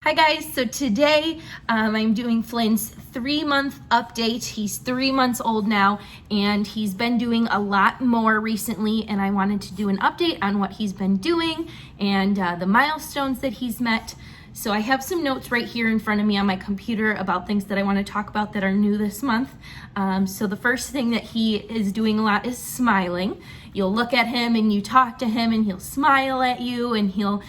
Hi guys, so today I'm doing Flynn's 3-month update. He's 3 months old now and he's been doing a lot more recently, and I wanted to do an update on what he's been doing and the milestones that he's met. So I have some notes right here in front of me on my computer about things that I want to talk about that are new this month. So the first thing that he is doing a lot is smiling. You'll look at him and you talk to him and he'll smile at you and he'll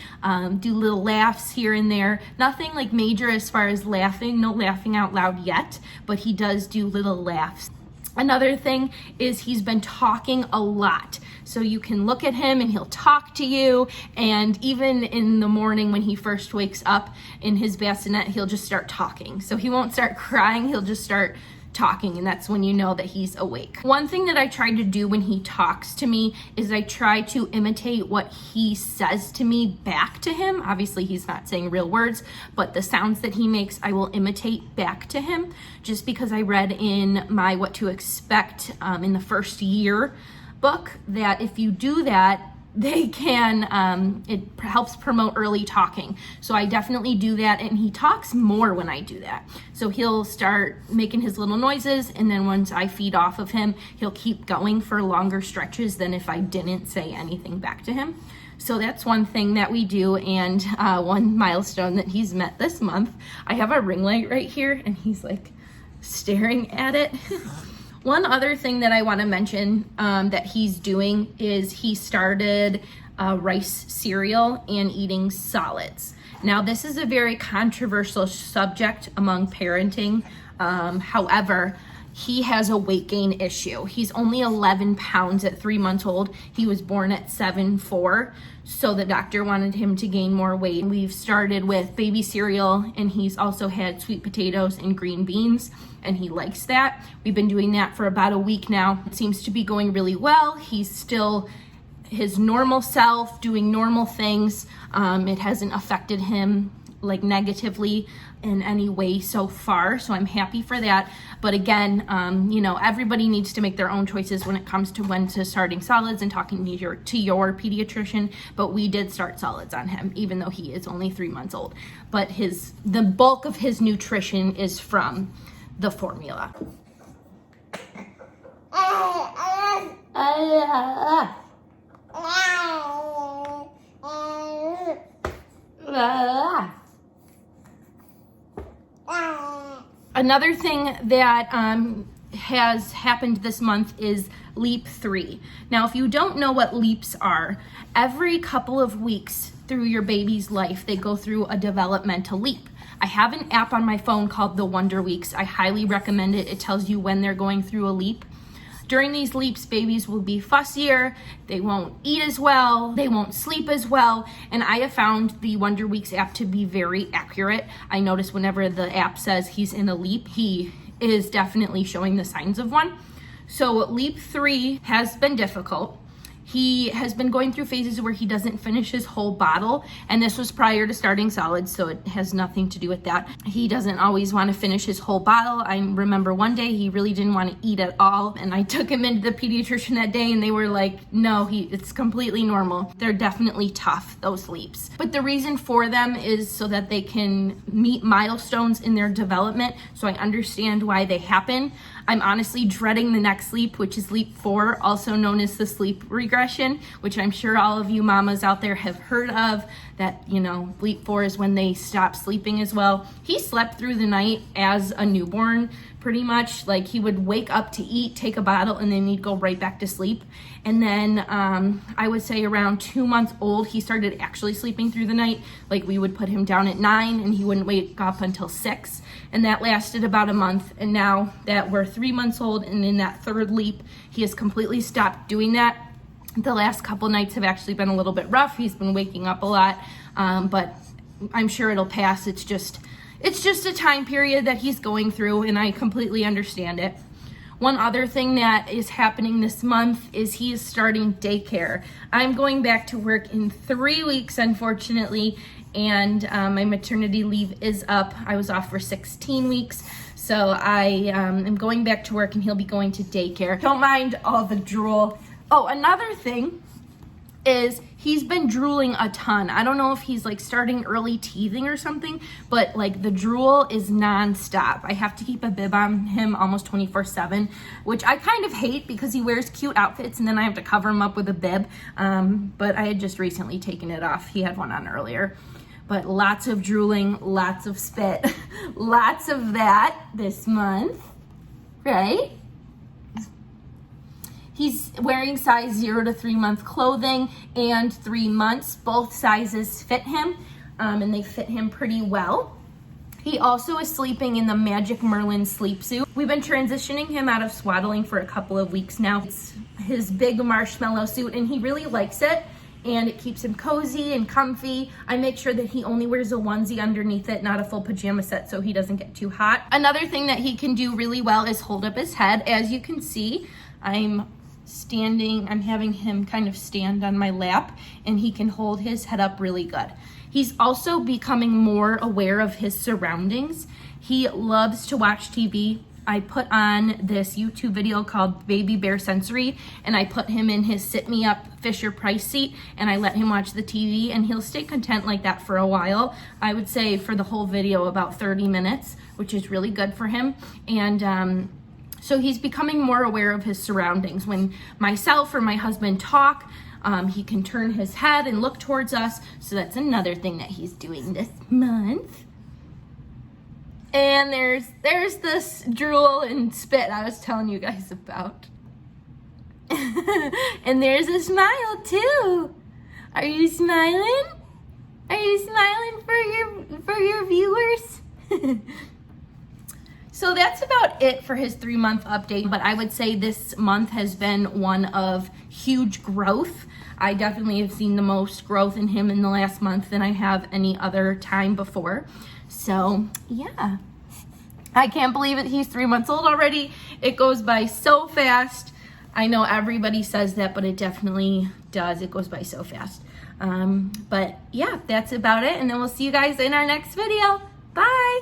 do little laughs here and there. Nothing like major as far as laughing, no laughing out loud yet, but he does do little laughs. Another thing is he's been talking a lot. So you can look at him and he'll talk to you, and even in the morning when he first wakes up in his bassinet, he'll just start talking. So he won't start crying, he'll just start talking, and that's when you know that he's awake. One thing that I try to do when he talks to me is I try to imitate what he says to me back to him. Obviously he's not saying real words, but the sounds that he makes I will imitate back to him, just because I read in my What to Expect in the first year book that if you do that, they can, it helps promote early talking. So I definitely do that, and he talks more when I do that. So he'll start making his little noises, and then once I feed off of him, he'll keep going for longer stretches than if I didn't say anything back to him. So that's one thing that we do, and one milestone that he's met this month. I have a ring light right here, and he's like staring at it. One other thing that I want to mention that he's doing is he started rice cereal and eating solids. Now, this is a very controversial subject among parenting. However, he has a weight gain issue. He's only 11 pounds at 3 months old. He was born at 7'4", so the doctor wanted him to gain more weight. We've started with baby cereal, and he's also had sweet potatoes and green beans, and he likes that. We've been doing that for about a week now. It seems to be going really well. He's still his normal self, doing normal things. It hasn't affected him like negatively in any way so far, so I'm happy for that. But again, you know, everybody needs to make their own choices when it comes to when to starting solids and talking to your pediatrician. But we did start solids on him, even though he is only 3 months old. But the bulk of his nutrition is from the formula. Another thing that has happened this month is Leap 3. Now, if you don't know what leaps are, every couple of weeks through your baby's life, they go through a developmental leap. I have an app on my phone called the Wonder Weeks. I highly recommend it. It tells you when they're going through a leap. During these leaps, babies will be fussier, they won't eat as well, they won't sleep as well, and I have found the Wonder Weeks app to be very accurate. I notice whenever the app says he's in a leap, he is definitely showing the signs of one. So Leap 3 has been difficult. He has been going through phases where he doesn't finish his whole bottle, and this was prior to starting solids, so it has nothing to do with that. He doesn't always want to finish his whole bottle. I remember one day he really didn't want to eat at all, and I took him into the pediatrician that day, and they were like, no, it's completely normal. They're definitely tough, those leaps. But the reason for them is so that they can meet milestones in their development, so I understand why they happen. I'm honestly dreading the next leap, which is Leap 4, also known as the sleep regression, which I'm sure all of you mamas out there have heard of, that, you know, Leap 4 is when they stop sleeping as well. He slept through the night as a newborn, pretty much. Like, he would wake up to eat, take a bottle, and then he'd go right back to sleep. And then I would say around 2 months old, he started actually sleeping through the night. Like, we would put him down at 9 and he wouldn't wake up until 6. And that lasted about a month. And now that we're 3 months old and in that third leap, he has completely stopped doing that. The last couple nights have actually been a little bit rough. He's been waking up a lot, but I'm sure it'll pass. It's just a time period that he's going through, and I completely understand it. One other thing that is happening this month is he is starting daycare. I'm going back to work in 3 weeks, unfortunately, and my maternity leave is up. I was off for 16 weeks, so I am going back to work, and he'll be going to daycare. Don't mind all the drool. Oh, another thing is he's been drooling a ton. I don't know if he's like starting early teething or something, but like the drool is nonstop. I have to keep a bib on him almost 24/7, which I kind of hate because he wears cute outfits and then I have to cover him up with a bib. But I had just recently taken it off. He had one on earlier. But lots of drooling, lots of spit, lots of that this month, right? He's wearing size 0 to 3 month clothing and 3 months. Both sizes fit him, and they fit him pretty well. He also is sleeping in the Magic Merlin sleep suit. We've been transitioning him out of swaddling for a couple of weeks now. It's his big marshmallow suit, and he really likes it. And it keeps him cozy and comfy. I make sure that he only wears a onesie underneath it, not a full pajama set, so he doesn't get too hot. Another thing that he can do really well is hold up his head. As you can see, I'm having him kind of stand on my lap, and he can hold his head up really good. He's also becoming more aware of his surroundings. He loves to watch TV. I put on this YouTube video called Baby Bear Sensory, and I put him in his sit me up Fisher Price seat, and I let him watch the TV, and he'll stay content like that for a while. I would say for the whole video about 30 minutes, which is really good for him. And so he's becoming more aware of his surroundings. When myself or my husband talk, he can turn his head and look towards us. So that's another thing that he's doing this month. And there's this drool and spit I was telling you guys about. And there's a smile too. Are you smiling? Are you smiling for your viewers? So that's about it for his 3-month update. But I would say this month has been one of huge growth. I definitely have seen the most growth in him in the last month than I have any other time before. So yeah, I can't believe it. He's 3 months old already. It goes by so fast. I know everybody says that, but it definitely does. It goes by so fast. But yeah, that's about it. And then we'll see you guys in our next video. Bye.